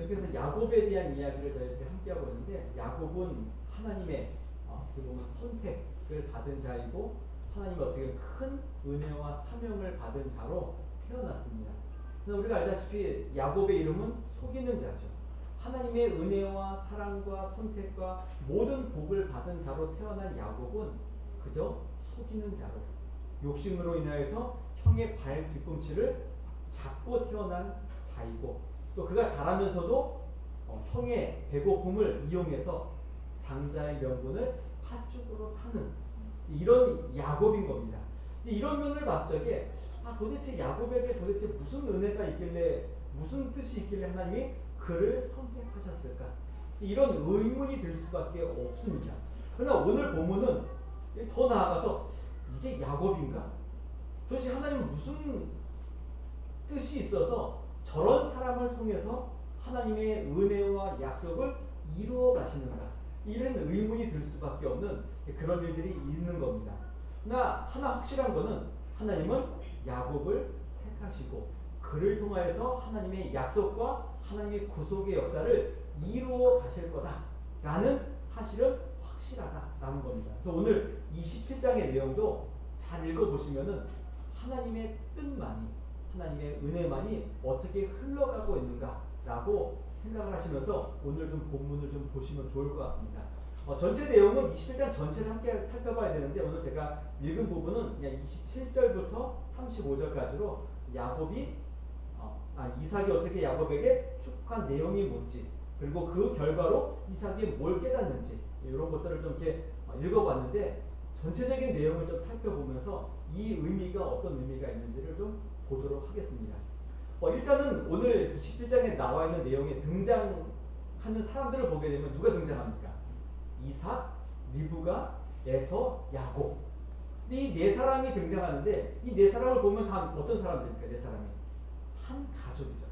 계속해서 야곱에 대한 이야기를 저희들이 함께 하고 있는데, 야곱은 하나님의 어떻게 보면 선택을 받은 자이고 하나님의 어떻게 큰 은혜와 사명을 받은 자로 태어났습니다. 우리가 알다시피 야곱의 이름은 속이는 자죠. 하나님의 은혜와 사랑과 선택과 모든 복을 받은 자로 태어난 야곱은 그저 속이는 자로, 욕심으로 인하여서 형의 발 뒤꿈치를 잡고 태어난 자이고, 또 그가 자라면서도 형의 배고픔을 이용해서 장자의 명분을 팥죽으로 사는 이런 야곱인 겁니다. 이런 면을 봤을 때 도대체 야곱에게 도대체 무슨 은혜가 있길래, 무슨 뜻이 있길래 하나님이 그를 선택하셨을까? 이런 의문이 들 수밖에 없습니다. 그러나 오늘 본문은 더 나아가서 이게 야곱인가? 도대체 하나님은 무슨 뜻이 있어서 저런 사람을 통해서 하나님의 은혜와 약속을 이루어 가시는가? 이런 의문이 들 수밖에 없는 그런 일들이 있는 겁니다. 그러나 하나 확실한 거는 하나님은 야곱을 택하시고 그를 통하여서 하나님의 약속과 하나님의 구속의 역사를 이루어 가실 거다라는 사실은 확실하다라는 겁니다. 그래서 오늘 27장의 내용도 잘 읽어보시면은 하나님의 뜻만이, 하나님의 은혜만이 어떻게 흘러가고 있는가라고 생각을 하시면서 오늘 좀 본문을 좀 보시면 좋을 것 같습니다. 전체 내용은 27장 전체를 함께 살펴봐야 되는데, 오늘 제가 읽은 부분은 그냥 27절부터 35절까지로 야곱이 이삭이 어떻게 야곱에게 축복한 내용이 뭔지, 그리고 그 결과로 이삭이 뭘 깨닫는지, 이런 것들을 좀 이렇게 읽어봤는데, 전체적인 내용을 좀 살펴보면서 이 의미가 어떤 의미가 있는지를 좀 보도록 하겠습니다. 일단은 오늘 27장에 나와 있는 내용에 등장하는 사람들을 보게 되면 누가 등장합니까? 이삭, 리브가, 에서, 야곱. 이 네 사람이 등장하는데, 이 네 사람을 보면 다 어떤 사람들입니까? 네 사람이 한 가족이죠.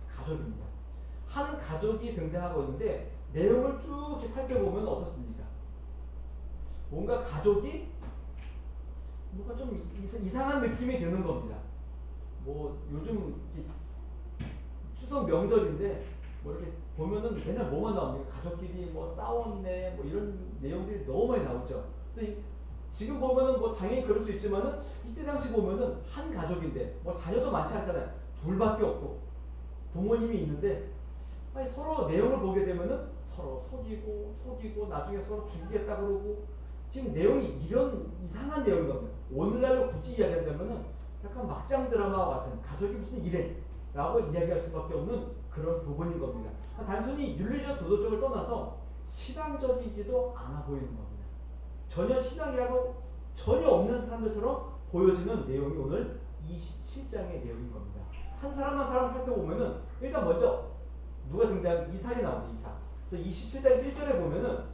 가족입니다. 한 가족이 등장하고 있는데, 내용을 쭉 살펴보면 어떻습니까? 뭔가 가족이 뭔가 좀 이상한 느낌이 드는 겁니다. 뭐 요즘 추석 명절인데 뭐 이렇게 보면은 맨날 뭐만 나옵니까? 가족끼리 뭐 싸웠네, 뭐 이런 내용들이 너무 많이 나오죠. 그래서 지금 보면은 뭐 당연히 그럴 수 있지만은 이때 당시 보면은 한 가족인데 뭐 자녀도 많지 않잖아요. 둘밖에 없고 부모님이 있는데, 서로 내용을 보게 되면은 서로 속이고 나중에 서로 죽이겠다 그러고, 지금 내용이 이런 이상한 내용인 겁니다. 오늘날로 굳이 이야기한다면은 약간 막장 드라마와 같은, 가족이 무슨 이래 라고 이야기할 수밖에 없는 그런 부분인 겁니다. 단순히 윤리적 도덕적을 떠나서 신앙적이지도 않아 보이는 겁니다. 전혀 신앙이라고 전혀 없는 사람들처럼 보여지는 내용이 오늘 27장의 내용인 겁니다. 한 사람 한 사람 살펴보면은 일단 먼저 누가 등장하면 이삭이 나오죠. 이삭. 그래서 27장 1절에 보면은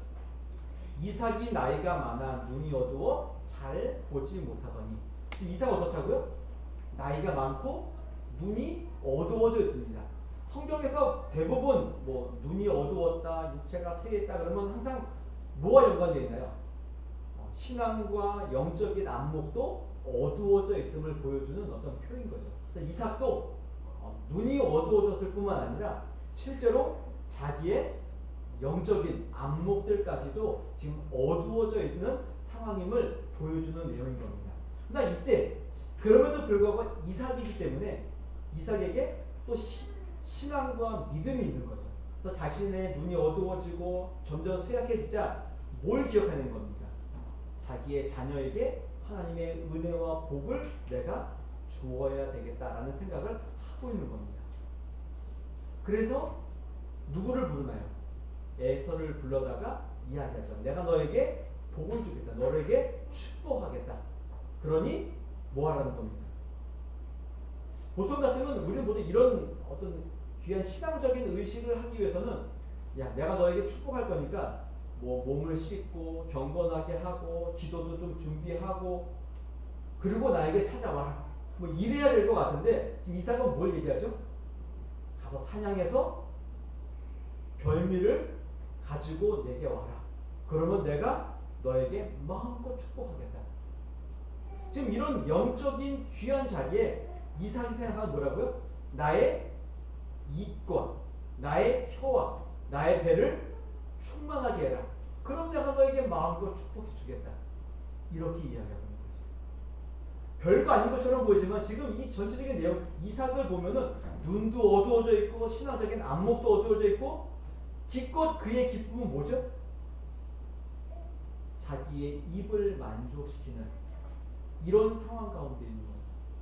이삭이 나이가 많아 눈이 어두워 잘 보지 못하더니, 지금 이삭 어떻다고요? 나이가 많고 눈이 어두워져 있습니다. 성경에서 대부분 뭐 눈이 어두웠다, 육체가 쇠했다 그러면 항상 뭐와 연관되어 있나요? 신앙과 영적인 안목도 어두워져 있음을 보여주는 어떤 표현인 거죠. 그래서 이삭도 눈이 어두워졌을 뿐만 아니라 실제로 자기의 영적인 안목들까지도 지금 어두워져 있는 상황임을 보여주는 내용인 겁니다. 그러나 이때 그럼에도 불구하고 이삭이기 때문에 이삭에게 또 신앙과 믿음이 있는 거죠. 그래서 자신의 눈이 어두워지고 점점 쇠약해지자 뭘 기억하는 겁니까? 자기의 자녀에게 하나님의 은혜와 복을 내가 주어야 되겠다라는 생각을 하고 있는 겁니다. 그래서 누구를 부르나요? 에서를 불러다가 이야기하죠. 내가 너에게 복을 주겠다. 너에게 축복하겠다. 그러니 뭐 하라는 겁니까? 보통 같으면 우리는 모두 이런 어떤 귀한 신앙적인 의식을 하기 위해서는, 야, 내가 너에게 축복할 거니까 뭐 몸을 씻고 경건하게 하고 기도도 좀 준비하고 그리고 나에게 찾아와라, 뭐 이래야 될 것 같은데, 지금 이삭은 뭘 얘기하죠? 가서 사냥해서 별미를 가지고 내게 와라. 그러면 내가 너에게 마음껏 축복하겠다. 지금 이런 영적인 귀한 자리에 이삭이 생각하는 뭐라고요? 나의 이익과 나의 혀와 나의 배를 충만하게 해라. 그럼 내가 너에게 마음껏 축복해 주겠다. 이렇게 이야기하는 거죠. 별거 아닌 것처럼 보이지만 지금 이 전체적인 내용, 이삭을 보면은 눈도 어두워져 있고 신앙적인 안목도 어두워져 있고 기껏 그의 기쁨은 뭐죠? 자기의 입을 만족시키는 이런 상황 가운데 있는 거예요.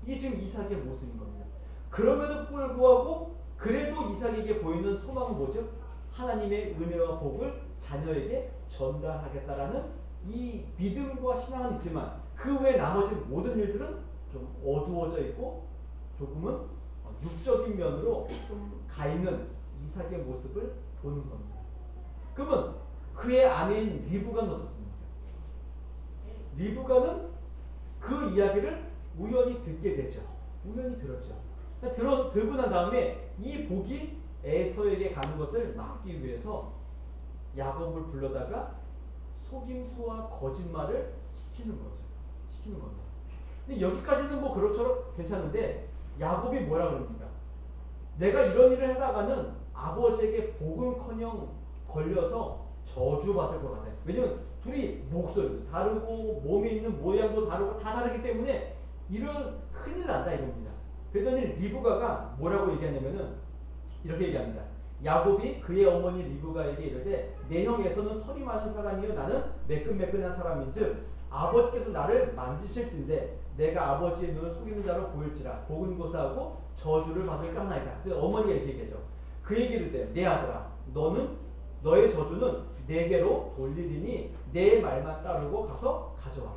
이게 지금 이삭의 모습인 겁니다. 그럼에도 불구하고 그래도 이삭에게 보이는 소망은 뭐죠? 하나님의 은혜와 복을 자녀에게 전달하겠다라는 이 믿음과 신앙은 있지만 그 외 나머지 모든 일들은 좀 어두워져 있고 조금은 육적인 면으로 좀 가 있는 이삭의 모습을 보는 겁니다. 그러면 그의 아내인 리브가는 어떻습니까? 리브가는 그 이야기를 우연히 듣게 되죠. 우연히 들었죠. 듣고 난 다음에 이 복이 에서에게 가는 것을 막기 위해서 야곱을 불러다가 속임수와 거짓말을 시키는 거죠. 시키는 겁니다. 근데 여기까지는 뭐 그렇처럼 괜찮은데 야곱이 뭐라 그럽니까? 내가 이런 일을 하다가는 아버지에게 복은커녕 걸려서 저주받을 것 같아요. 왜냐면 둘이 목소리도 다르고 몸에 있는 모양도 다르고 다 다르기 때문에 이런 큰일 난다 이겁니다. 그랬더니 리브가가 뭐라고 얘기하냐면은 이렇게 얘기합니다. 야곱이 그의 어머니 리브가에게 이르되 내 형 에서는 털이 많은 사람이요 나는 매끈매끈한 사람인즉 아버지께서 나를 만지실진데 내가 아버지의 눈을 속이는 자로 보일지라 복은 고사하고 저주를 받을까 하나이다. 어머니가 이렇게 얘기하죠. 그 얘기를 때 내 아들아 너는 너의 저주는 내게로 돌리리니 내 말만 따르고 가서 가져와라.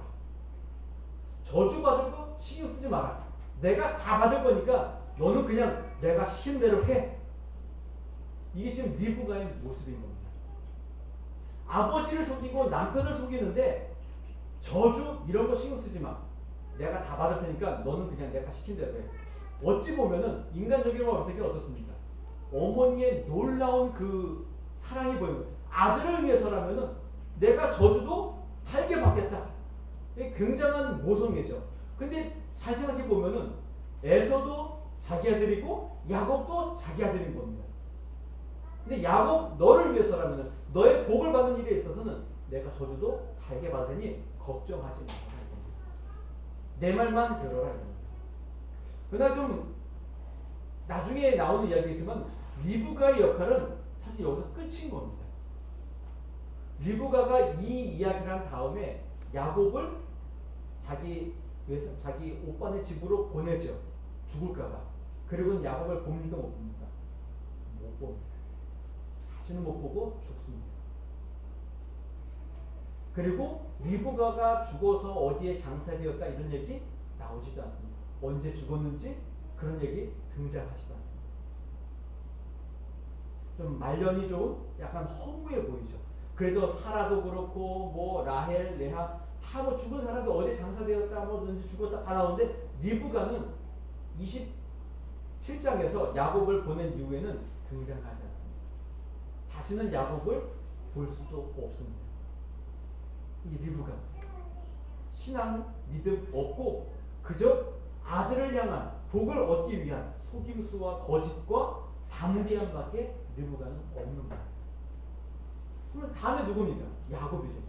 저주 받을 거 신경 쓰지 마라. 내가 다 받을 거니까 너는 그냥 내가 시킨 대로 해. 이게 지금 리브가의 모습인 겁니다. 아버지를 속이고 남편을 속이는데 저주 이런 거 신경 쓰지 마. 내가 다 받을 테니까 너는 그냥 내가 시킨 대로 해. 어찌 보면은 인간적으로 봤을 때 어떻습니까? 어머니의 놀라운 그 사랑이 보이는 거예요. 아들을 위해서라면은 내가 저주도 달게 받겠다. 굉장한 모성애죠. 근데 잘 생각해 보면은 에서도 자기 아들이고 야곱도 자기 아들인 겁니다. 근데 야곱 너를 위해서라면 너의 복을 받는 일에 있어서는 내가 저주도 달게 받으니 걱정하지 마라. 내 말만 들어라. 그러나 좀 나중에 나오는 이야기겠지만 리브가의 역할은 사실 여기서 끝인 겁니다. 리브가가 이 이야기를 한 다음에 야곱을 자기 오빠네 집으로 보내죠. 죽을까봐. 그리고는 야곱을 봅니까 못 봅니까? 못 봅니다. 다시는 못 보고 죽습니다. 그리고 리브가가 죽어서 어디에 장사되었다 이런 얘기 나오지도 않습니다. 언제 죽었는지 그런 얘기 등장하지도 않습니다. 좀 말년이 좀 약간 허무해 보이죠. 그래도 사라도 그렇고 뭐 라헬, 레하 다 뭐 죽은 사람이 어디 장사되었다 뭐 언제 죽었다 다 나오는데 리브가는 27장에서 야곱을 보낸 이후에는 등장하지 않습니다. 다시는 야곱을 볼 수도 없습니다. 이 리브가 신앙 믿음 없고 그저 아들을 향한 복을 얻기 위한 속임수와 거짓과 담대함밖에 리브가는 없는 거예요. 그럼 다음에 누굽니까? 야곱이죠.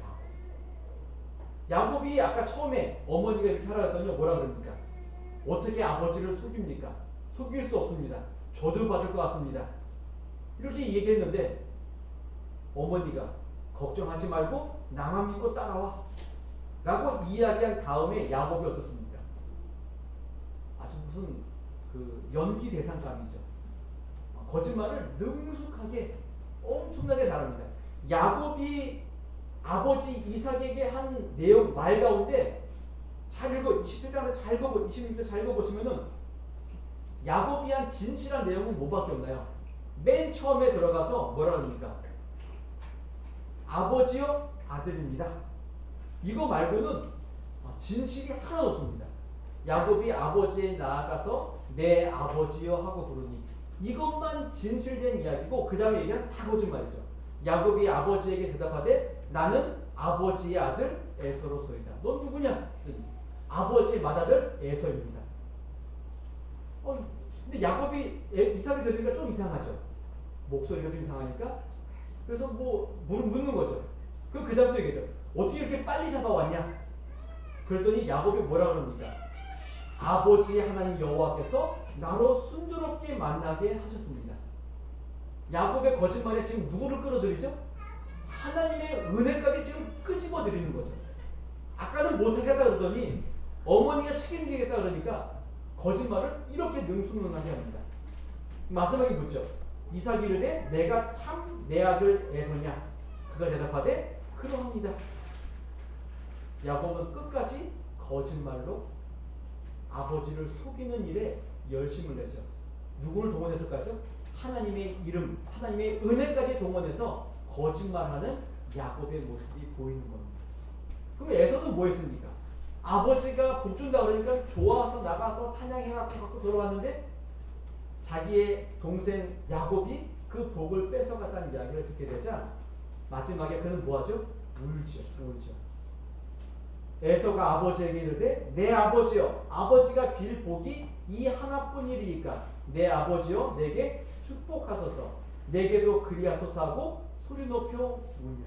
야곱이 아까 처음에 어머니가 이렇게 하라 했더니 뭐라 그럽니까? 어떻게 아버지를 속입니까? 속일 수 없습니다. 저도 받을 것 같습니다. 이렇게 얘기했는데 어머니가 걱정하지 말고 나만 믿고 따라와 라고 이야기한 다음에 야곱이 어떻습니까? 아주 무슨 그 연기 대상감이죠. 거짓말을 능숙하게 엄청나게 잘합니다. 야곱이 아버지 이삭에게 한 내용 말 가운데 잘 읽어 20장에서 잘 읽어 26절 잘 읽어보시면은 야곱이 한 진실한 내용은 뭐밖에 없나요? 맨 처음에 들어가서 뭐라 그럽니까? 아버지요 아들입니다. 이거 말고는 진실이 하나도 없습니다. 야곱이 아버지에 나아가서 내 아버지요 하고 부르니 이것만 진실된 이야기고 그 다음에 얘기한 다 거짓말이죠. 야곱이 아버지에게 대답하되 나는 아버지의 아들 에서로소이다. 넌 누구냐? 아버지의 맏아들 에서입니다. 근데 야곱이 이삭이 들으니까 좀 이상하죠. 목소리가 좀 이상하니까 그래서 뭐 묻는 거죠. 그럼 그 다음도 얘기죠. 어떻게 이렇게 빨리 잡아왔냐? 그랬더니 야곱이 뭐라 그럽니까? 아버지 하나님 여호와께서 나로 순조롭게 만나게 하셨습니다. 야곱의 거짓말에 지금 누구를 끌어들이죠? 하나님의 은혜까지 지금 끄집어 드리는 거죠. 아까는 못하겠다 그러더니 어머니가 책임지겠다 그러니까 거짓말을 이렇게 능수능란하게 합니다. 마지막에 묻죠. 이삭이 이르되 내가 참 내 아들 에서냐? 그가 대답하되 그러합니다. 야곱은 끝까지 거짓말로 아버지를 속이는 일에 열심을 내죠. 누구를 동원해서까지요? 하나님의 이름, 하나님의 은혜까지 동원해서 거짓말하는 야곱의 모습이 보이는 겁니다. 그럼 에서는 뭐 했습니까? 아버지가 복 준다 그러니까 좋아서 나가서 사냥해갖고 갖고 돌아왔는데 자기의 동생 야곱이 그 복을 뺏어갔다는 이야기를 듣게 되자 마지막에 그는 뭐하죠? 울죠. 에서가 아버지에게 이르되 내 아버지여 아버지가 빌 복이 이 하나뿐이리이까 내 아버지여 내게 축복하소서 내게도 그리하소서 하고 소리 높여 우냐.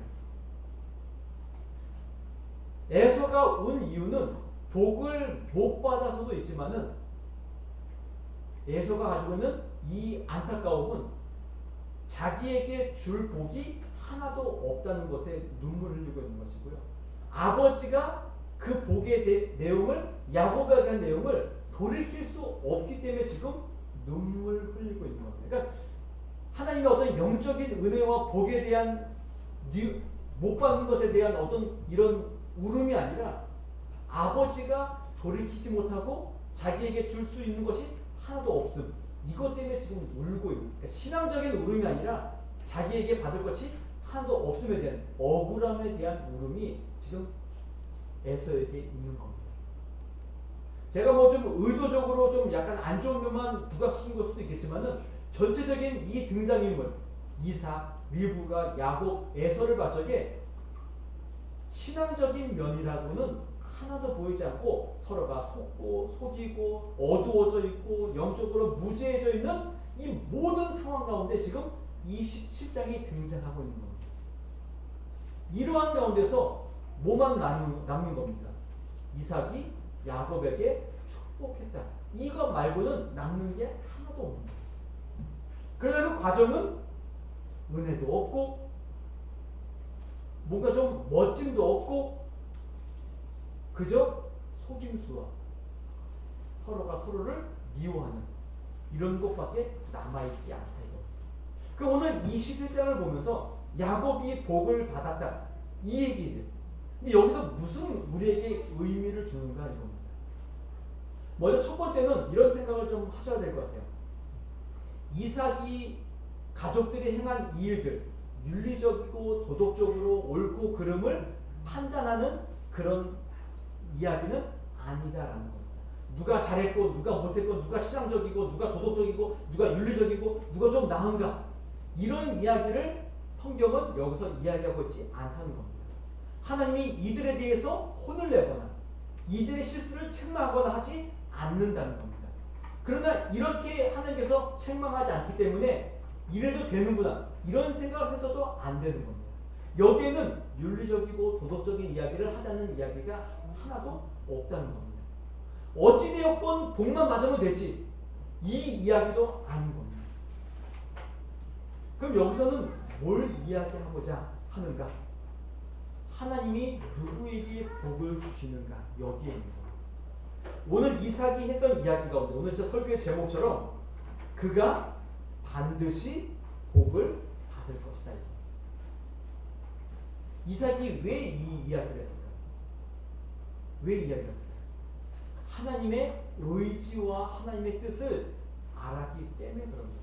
에서가 운 이유는 복을 못 받아서도 있지만은 에서가 가지고 있는 이 안타까움은 자기에게 줄 복이 하나도 없다는 것에 눈물을 흘리고 있는 것이고요. 아버지가 그 복의 내용을 야곱에게 한 내용을 돌이킬 수 없기 때문에 지금 눈물 흘리고 있는 겁니다. 그러니까 하나님의 어떤 영적인 은혜와 복에 대한 못 받는 것에 대한 어떤 이런 울음이 아니라 아버지가 돌이키지 못하고 자기에게 줄 수 있는 것이 하나도 없음. 이것 때문에 지금 울고 있는. 그러니까 신앙적인 울음이 아니라 자기에게 받을 것이 하나도 없음에 대한 억울함에 대한 울음이 지금 에서에게 있는 겁니다. 제가 뭐 좀 의도적으로 좀 약간 안 좋은 면만 부각시킨 걸 수도 있겠지만은 전체적인 이 등장인물 이삭, 리브가, 야곱, 에서를 봐 적에 신앙적인 면이라고는 하나도 보이지 않고 서로가 속고 속이고 어두워져 있고 영적으로 무죄해져 있는 이 모든 상황 가운데 지금 27장이 등장하고 있는 겁니다. 이러한 가운데서 뭐만 남는 겁니다. 이삭이 야곱에게 축복했다. 이것 말고는 남는 게 하나도 없습니다. 그러나 그 과정은 은혜도 없고 뭔가 좀 멋짐도 없고 그저 속임수와 서로가 서로를 미워하는 이런 것밖에 남아있지 않다. 그 오늘 21장을 보면서 야곱이 복을 받았다. 이 얘기들. 근데 여기서 무슨 우리에게 의미를 주는가 이겁니다. 먼저 첫 번째는 이런 생각을 좀 하셔야 될 것 같아요. 이삭이 가족들이 행한 이 일들, 윤리적이고 도덕적으로 옳고 그름을 판단하는 그런 이야기는 아니다라는 겁니다. 누가 잘했고 누가 못했고 누가 신앙적이고 누가 도덕적이고 누가 윤리적이고 누가 좀 나은가 이런 이야기를 성경은 여기서 이야기하고 있지 않다는 겁니다. 하나님이 이들에 대해서 혼을 내거나 이들의 실수를 책망하거나 하지 않는다는 겁니다. 그러나 이렇게 하나님께서 책망하지 않기 때문에 이래도 되는구나 이런 생각을 해서도 안 되는 겁니다. 여기에는 윤리적이고 도덕적인 이야기를 하자는 이야기가 하나도 없다는 겁니다. 어찌되었건 복만 받으면 되지 이 이야기도 아닌 겁니다. 그럼 여기서는 뭘 이야기하고자 하는가? 하나님이 누구에게 복을 주시는가? 여기에 있는 겁니다. 오늘 이삭이 했던 이야기 가운데 오늘 제 설교의 제목처럼 그가 반드시 복을 받을 것이다. 이삭이 왜 이 이야기를 했을까? 왜 이야기를 했을까? 하나님의 의지와 하나님의 뜻을 알았기 때문에 그런 거예요.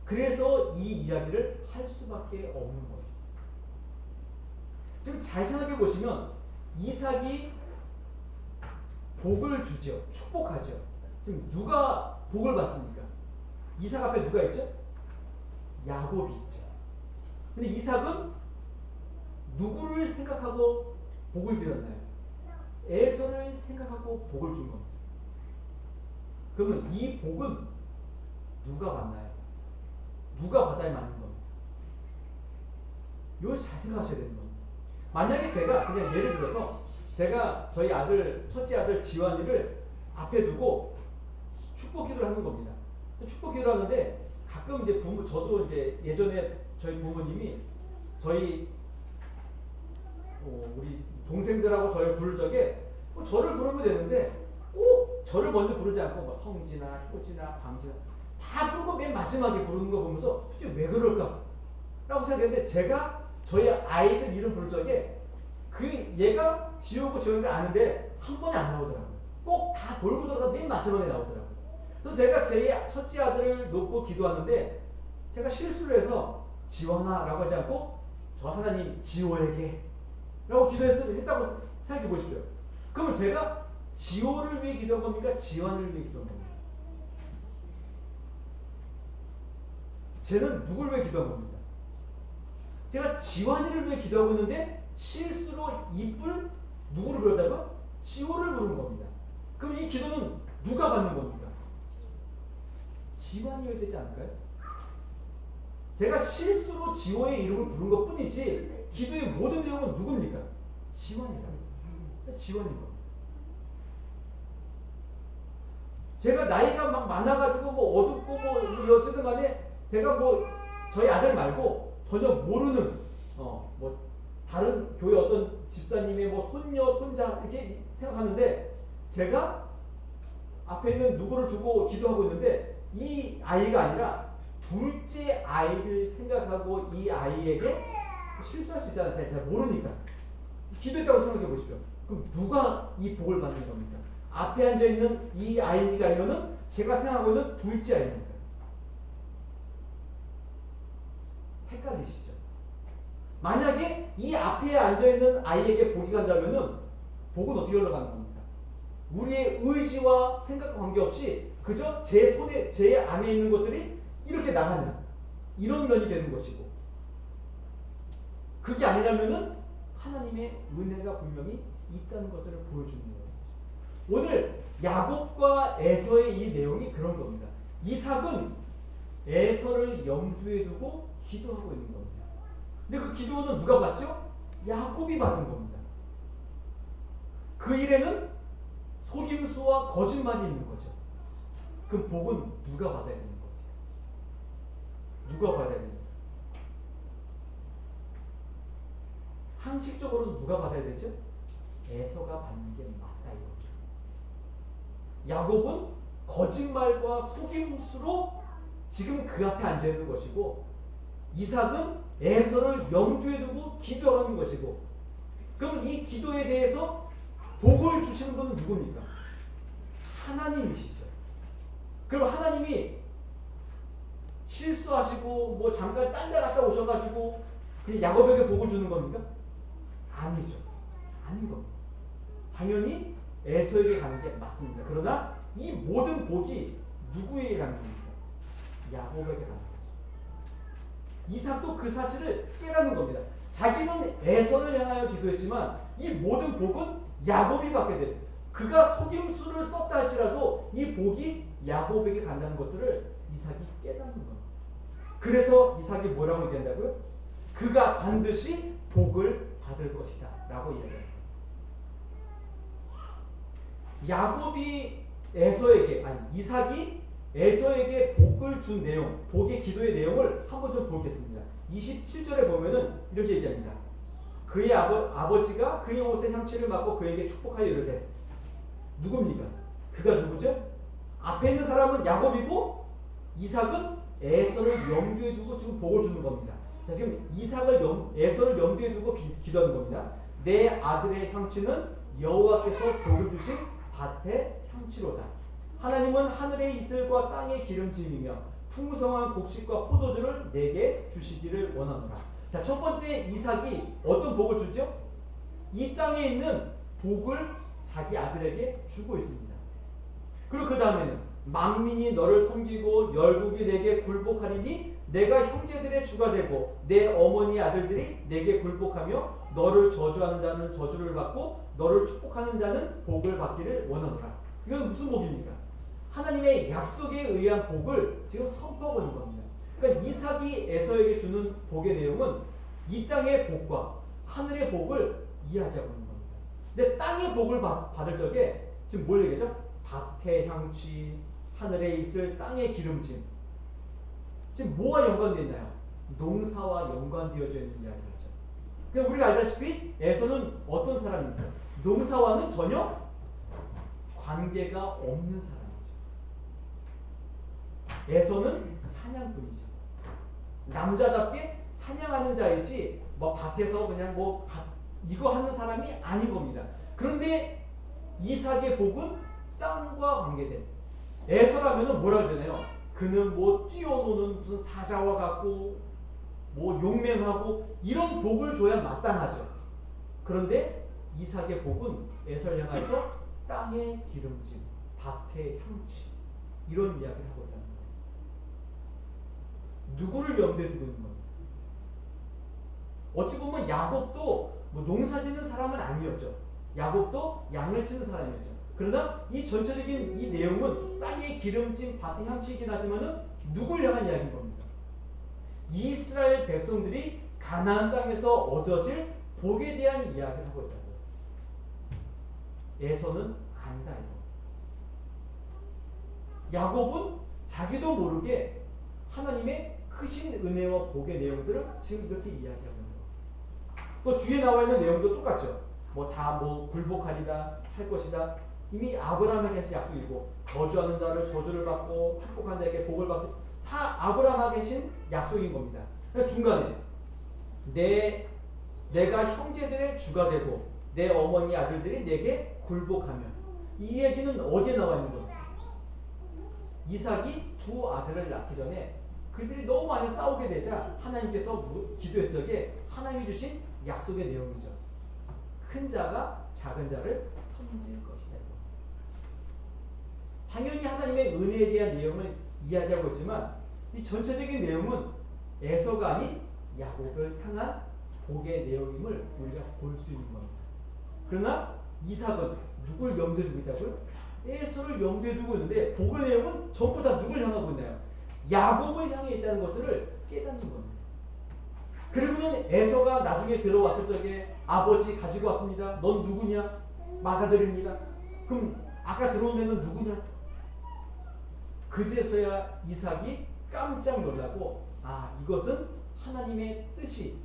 그래서 이 이야기를 할 수밖에 없는 거예요. 지금 잘 생각해 보시면 이삭이 복을 주죠. 축복하죠. 지금 누가 복을 받습니까? 이삭 앞에 누가 있죠? 야곱이 있죠. 근데 이삭은 누구를 생각하고 복을 드렸나요? 에서를 생각하고 복을 준 겁니다. 그러면 이 복은 누가 받나요? 누가 받아야 맞는 겁니다. 이거 잘 생각하셔야 되는 겁니다. 만약에 제가 그냥 예를 들어서 제가 저희 아들, 첫째 아들 지환이를 앞에 두고 축복 기도를 하는 겁니다. 축복 기도를 하는데 가끔 이제 저도 이제 예전에 저희 부모님이 저희 우리 동생들하고 저를 부를 적에 저를 부르면 되는데 꼭 저를 먼저 부르지 않고 뭐 성진아, 효진아, 광진아 다 부르고 맨 마지막에 부르는 거 보면서 왜 그럴까? 라고 생각했는데 제가 저희 아이들 이름 부를 적에 얘가 지우고 지우는 아는데 한 번에 안 나오더라고요. 꼭 다 돌고 돌아서 맨 마지막에 나오더라고요. 그래서 제가 제 첫째 아들을 놓고 기도하는데 제가 실수를 해서 지원아 라고 하지 않고 저 하나님 지호에게 라고 했다고 생각해 보십시오. 그러면 제가 지호를 위해 기도한 겁니까? 지환을 위해 기도한 겁니까? 쟤는 누굴 위해 기도한 겁니까? 제가 지환이를 위해 기도하고 있는데 실수로 입을 누구를 부르다가 지호를 부르는 겁니다. 그럼 이 기도는 누가 받는 겁니까? 지환이어야 되지 않을까요? 제가 실수로 지호의 이름을 부른 것 뿐이지 기도의 모든 내용은 누굽니까? 지환이라고. 지환인 겁니다. 제가 나이가 막 많아가지고 뭐 어둡고 뭐 어쨌든 간에 제가 뭐 저희 아들 말고 전혀 모르는 뭐 다른 교회 어떤 집사님의 뭐 손녀, 손자 이렇게 생각하는데 제가 앞에 있는 누구를 두고 기도하고 있는데 이 아이가 아니라 둘째 아이를 생각하고 이 아이에게 실수할 수 있잖아요. 잘 모르니까. 기도했다고 생각해 보십시오. 그럼 누가 이 복을 받는 겁니까? 앞에 앉아있는 이 아이입니까? 아니면은 제가 생각하고 있는 둘째 아이입니까? 헷갈리시죠? 만약에 이 앞에 앉아있는 아이에게 복이 간다면은 복은 어떻게 흘러가는 겁니까? 우리의 의지와 생각과 관계없이 그저 제 손에, 제 안에 있는 것들이 이렇게 나가는 이런 면이 되는 것이고, 그게 아니라면은 하나님의 은혜가 분명히 있다는 것들을 보여주는 거예요. 오늘 야곱과 에서의 이 내용이 그런 겁니다. 이삭은 에서를 염두에 두고 기도하고 있는 겁니다. 근데 그 기도는 누가 받죠? 야곱이 받은 겁니다. 그 일에는 속임수와 거짓말이 있는 거죠. 그럼 복은 누가 받아야 되는 겁니까? 누가 받아야 됩니까? 상식적으로는 누가 받아야 되죠? 에서가 받는 게 맞다 이거죠. 야곱은 거짓말과 속임수로 지금 그 앞에 앉아 있는 것이고, 이삭은 에서를 염두에 두고 기도하는 것이고, 그럼 이 기도에 대해서 복을 주시는 분은 누굽니까? 하나님이시죠. 그럼 하나님이 실수하시고 뭐 잠깐 딴 데 갔다 오셔가지고 그냥 야곱에게 복을 주는 겁니까? 아니죠. 아닌 겁니다. 당연히 에서에게 가는 게 맞습니다. 그러나 이 모든 복이 누구에게 가는 겁니까? 야곱에게 가는 거죠. 이삭도 그 사실을 깨닫는 겁니다. 자기는 에서를 향하여 기도했지만 이 모든 복은 야곱이 받게 돼요. 그가 속임수를 썼다 할지라도 이 복이 야곱에게 간다는 것들을 이삭이 깨닫는 겁니다. 그래서 이삭이 뭐라고 얘기한다고요? 그가 반드시 복을 받을 것이다 라고 이야기합니다. 이삭이 에서에게 복을 준 내용, 복의 기도의 내용을 한번 좀 보겠습니다. 27절에 보면은 이렇게 얘기합니다. 그의 아버지가 그의 옷에 향취를 맡고 그에게 축복하여 이르되, 누굽니까? 그가 누구죠? 앞에 있는 사람은 야곱이고 이삭은 에서를 염두에 두고 지금 복을 주는 겁니다. 자, 지금 에서를 염두에 두고 기도하는 겁니다. 내 아들의 향취는 여호와께서 복을 주신 밭의 향취로다. 하나님은 하늘의 이슬과 땅의 기름짐이며 풍성한 곡식과 포도주를 내게 주시기를 원하노라. 자, 첫 번째 이삭이 어떤 복을 주죠? 이 땅에 있는 복을 자기 아들에게 주고 있습니다. 그리고 그 다음에는 만민이 너를 섬기고 열국이 내게 굴복하리니 내가 형제들의 주가 되고 내 어머니 아들들이 내게 굴복하며 너를 저주하는 자는 저주를 받고 너를 축복하는 자는 복을 받기를 원하노라. 이건 무슨 복입니까? 하나님의 약속에 의한 복을 지금 선포하고 있는 겁니다. 그러니까 이삭이 에서에게 주는 복의 내용은 이 땅의 복과 하늘의 복을 이야기하고 있는 겁니다. 근데 땅의 복을 받을 적에 지금 뭘 얘기하죠? 밭의 향취, 하늘에 있을 땅의 기름짐. 지금 뭐가 연관되어 있나요? 농사와 연관되어져 있는 이야기죠. 그럼 우리가 알다시피 에서는 어떤 사람입니까? 농사와는 전혀 관계가 없는 사람이죠. 에서는 사냥꾼이죠. 남자답게 사냥하는 자이지 뭐 밭에서 그냥 뭐 이거 하는 사람이 아닌 겁니다. 그런데 이삭의 복은 땅과 관계된. 에서라면은 뭐라 해야 되나요? 그는 뭐 뛰어노는 무슨 사자와 같고 뭐 용맹하고 이런 복을 줘야 마땅하죠. 그런데 이삭의 복은 에서를 향해서 땅의 기름짐, 밭의 향취 이런 이야기를 하고 있다는 거예요. 누구를 염두에 두고 있는 겁니까? 어찌 보면 야곱도 뭐 농사 짓는 사람은 아니었죠. 야곱도 양을 치는 사람이었죠. 그러나 이 전체적인 이 내용은 땅의 기름진 밭의 향취이긴 하지만은 누굴 향한 이야기인 겁니다. 이스라엘 백성들이 가나안 땅에서 얻어질 복에 대한 이야기를 하고 있다고요. 에서는 아니다 이거. 야곱은 자기도 모르게 하나님의 크신 은혜와 복의 내용들을 지금 이렇게 이야기하고 있는 거예요. 또 뒤에 나와 있는 내용도 똑같죠. 뭐 다 뭐 굴복하리다 할 것이다. 이미 아브라함에게 하신 약속이고 저주하는 자를 저주를 받고 축복한 자에게 복을 받고 다 아브라함에게 하신 약속인 겁니다. 그러니까 중간에 내가 형제들의 주가 되고 내 어머니 아들들이 내게 굴복하면 이 얘기는 어디에 나와 있는 겁니까? 이삭이 두 아들을 낳기 전에 그들이 너무 많이 싸우게 되자 하나님께서 기도했을 적에 하나님이 주신 약속의 내용이죠. 큰 자가 작은 자를 섬길 것이다. 당연히 하나님의 은혜에 대한 내용을 이야기하고 있지만 이 전체적인 내용은 에서가 아닌 야곱을 향한 복의 내용임을 우리가 볼 수 있는 겁니다. 그러나 이삭은 누굴 염두에 두고 있다고요? 에서를 염두에 두고 있는데 복의 내용은 전부 다 누굴 향하고 있나요? 야곱을 향해 있다는 것들을 깨닫는 겁니다. 그리고는 에서가 나중에 들어왔을 적에 아버지 가지고 왔습니다. 넌 누구냐? 맞아드립니다. 그럼 아까 들어온 애는 누구냐? 그제서야 이삭이 깜짝 놀라고 이것은 하나님의 뜻이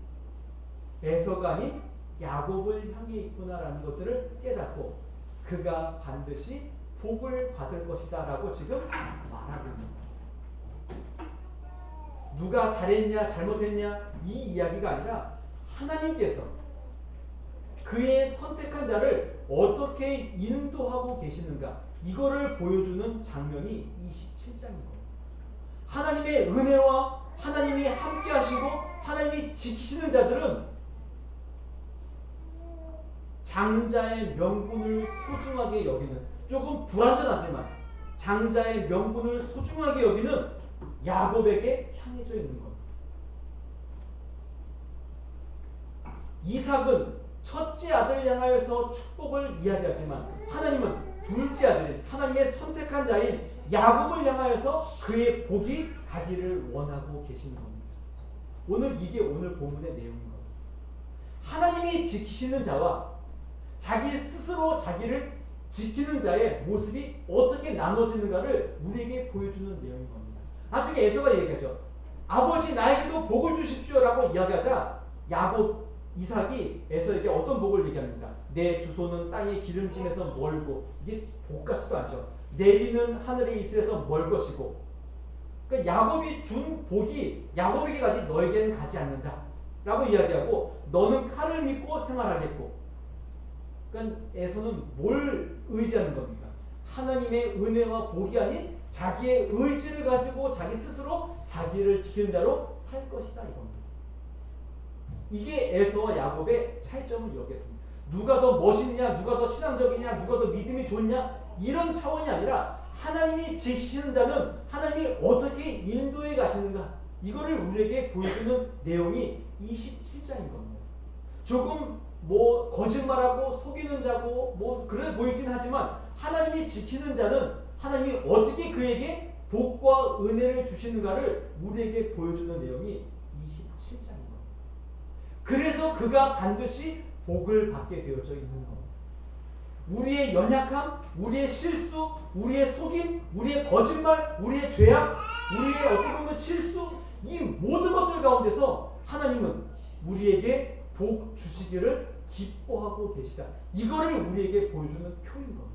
에서가 아닌 야곱을 향해 있구나라는 것들을 깨닫고 그가 반드시 복을 받을 것이다 라고 지금 말하고 있습니다. 누가 잘했냐 잘못했냐 이 이야기가 아니라 하나님께서 그의 선택한 자를 어떻게 인도하고 계시는가 이거를 보여주는 장면이 27장인 거예요. 하나님의 은혜와 하나님이 함께 하시고 하나님이 지키시는 자들은 장자의 명분을 소중하게 여기는 조금 불완전하지만 장자의 명분을 소중하게 여기는 야곱에게 향해져 있는 겁니다. 이삭은 첫째 아들을 향하여서 축복을 이야기하지만 하나님은 둘째 아들인 하나님의 선택한 자인 야곱을 향하여서 그의 복이 가기를 원하고 계시는 겁니다. 이게 오늘 본문의 내용인 겁니다. 하나님이 지키시는 자와 자기 스스로 자기를 지키는 자의 모습이 어떻게 나눠지는가를 우리에게 보여주는 내용인 겁니다. 나중에 에서가 얘기하죠. 아버지 나에게도 복을 주십시오라고 이야기하자 이삭이 에서에게 어떤 복을 얘기합니까? 내 주소는 땅의 기름짐에서 멀고 이게 복 같지도 않죠. 내리는 하늘에 이슬에서 멀 것이고 그러니까 야곱이 준 복이 야곱에게 가지 너에게는 가지 않는다 라고 이야기하고 너는 칼을 믿고 생활하겠고 그러니까 에서는 뭘 의지하는 겁니까? 하나님의 은혜와 복이 아닌 자기의 의지를 가지고 자기 스스로 자기를 지키는 자로 살 것이다 이겁니다. 이게 에서와 야곱의 차이점을 여겼습니다. 누가 더 멋있냐, 누가 더 신앙적이냐, 누가 더 믿음이 좋냐 이런 차원이 아니라 하나님이 지키시는 자는 하나님이 어떻게 인도해 가시는가 이거를 우리에게 보여주는 내용이 27장인 겁니다. 조금 뭐 거짓말하고 속이는 자고 뭐 그래 보이긴 하지만 하나님이 지키는 자는 하나님이 어떻게 그에게 복과 은혜를 주시는가를 우리에게 보여주는 내용이 27장인 겁니다. 그래서 그가 반드시 복을 받게 되어져 있는 겁니다. 우리의 연약함, 우리의 실수, 우리의 속임, 우리의 거짓말, 우리의 죄악, 우리의 어떻게 보면 실수, 이 모든 것들 가운데서 하나님은 우리에게 복 주시기를 기뻐하고 계시다. 이거를 우리에게 보여주는 표인 겁니다.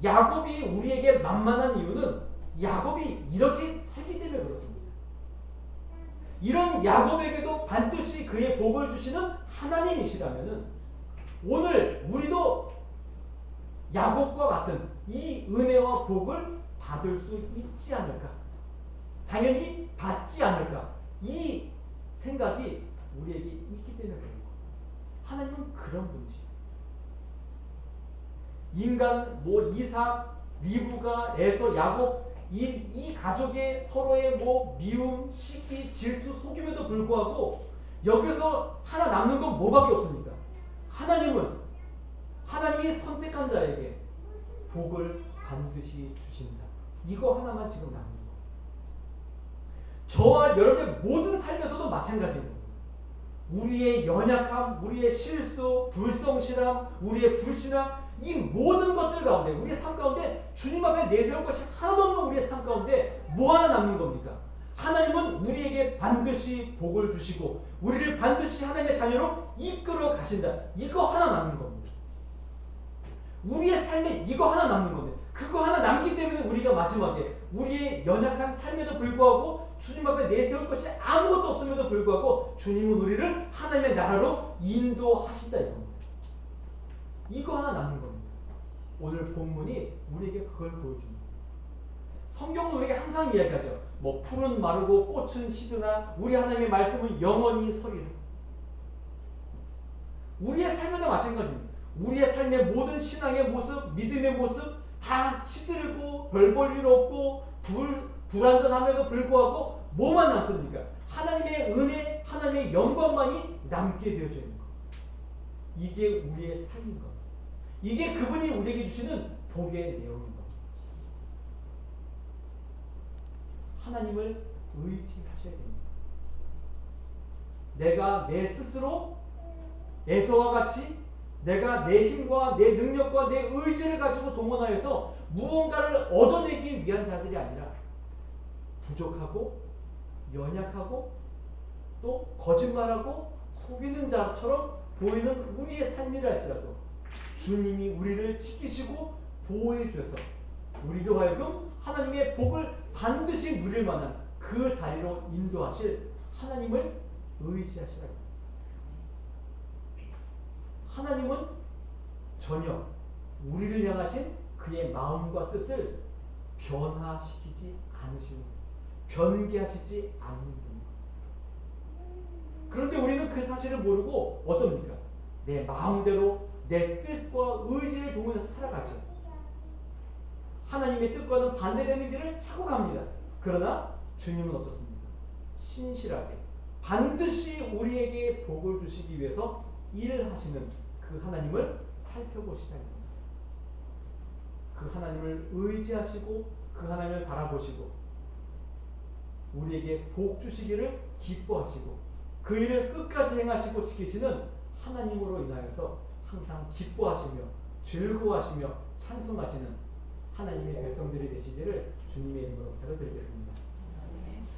야곱이 우리에게 만만한 이유는 야곱이 이렇게 살기 때문에 그렇습니다. 이런 야곱에게도 반드시 그의 복을 주시는 하나님이시라면은 오늘 우리도 야곱과 같은 이 은혜와 복을 받을 수 있지 않을까? 당연히 받지 않을까? 이 생각이 우리에게 있기 때문에 그런 거예요. 하나님은 그런 분이시죠. 인간, 이삭, 리브가, 에서, 야곱 이 가족의 서로의 미움, 시기, 질투, 속임에도 불구하고 여기서 하나 남는 건 뭐밖에 없습니까? 하나님이 선택한 자에게 복을 반드시 주신다. 이거 하나만 지금 남는 거예요. 저와 여러분의 모든 삶에서도 마찬가지입니다. 우리의 연약함, 우리의 실수, 불성실함, 우리의 불신앙, 이 모든 것들 가운데, 우리의 삶 가운데 주님 앞에 내세울 것이 하나도 없는 우리의 삶 가운데 뭐 하나 남는 겁니까? 하나님은 우리에게 반드시 복을 주시고 우리를 반드시 하나님의 자녀로 이끌어 가신다. 이거 하나 남는 겁니다. 우리의 삶에 이거 하나 남는 겁니다. 그거 하나 남기 때문에 우리가 마지막에 우리의 연약한 삶에도 불구하고 주님 앞에 내세울 것이 아무것도 없음에도 불구하고 주님은 우리를 하나님의 나라로 인도하신다 이겁니다. 이거 하나 남는 겁니다. 오늘 본문이 우리에게 그걸 보여줍니다. 성경은 우리에게 항상 이야기하죠. 풀은 마르고 꽃은 시드나 우리 하나님의 말씀은 영원히 서리라. 우리의 삶에도 마찬가지입니다. 우리의 삶의 모든 신앙의 모습, 믿음의 모습 다 시들고 별 볼 일 없고 불완전함에도 불구하고 뭐만 남습니까? 하나님의 은혜, 하나님의 영광만이 남게 되어져 있는 것. 이게 우리의 삶인 것. 이게 그분이 우리에게 주시는 복의 내용인 겁니다. 하나님을 의지하셔야 됩니다. 내가 내 스스로 에서와 같이 내가 내 힘과 내 능력과 내 의지를 가지고 동원하여서 무언가를 얻어내기 위한 자들이 아니라 부족하고 연약하고 또 거짓말하고 속이는 자처럼 보이는 우리의 삶이라 할지라도 주님이 우리를 지키시고 보호해 주셔서 우리로 하여금 하나님의 복을 반드시 누릴 만한 그 자리로 인도하실 하나님을 의지하시라. 하나님은 전혀 우리를 향하신 그의 마음과 뜻을 변화시키지 않으시는 분, 변개하시지 않는 분입니다. 그런데 우리는 그 사실을 모르고 어떻습니까? 내 마음대로 내 뜻과 의지를 동원해서 살아가죠. 하나님의 뜻과는 반대되는 길을 차고 갑니다. 그러나 주님은 어떻습니까? 신실하게 반드시 우리에게 복을 주시기 위해서 일을 하시는 그 하나님을 살펴보시자. 그 하나님을 의지하시고 그 하나님을 바라보시고 우리에게 복 주시기를 기뻐하시고 그 일을 끝까지 행하시고 지키시는 하나님으로 인하여서 항상 기뻐하시며 즐거워하시며 찬송하시는 하나님의 백성들이 되시기를 주님의 이름으로 부탁을 드리겠습니다.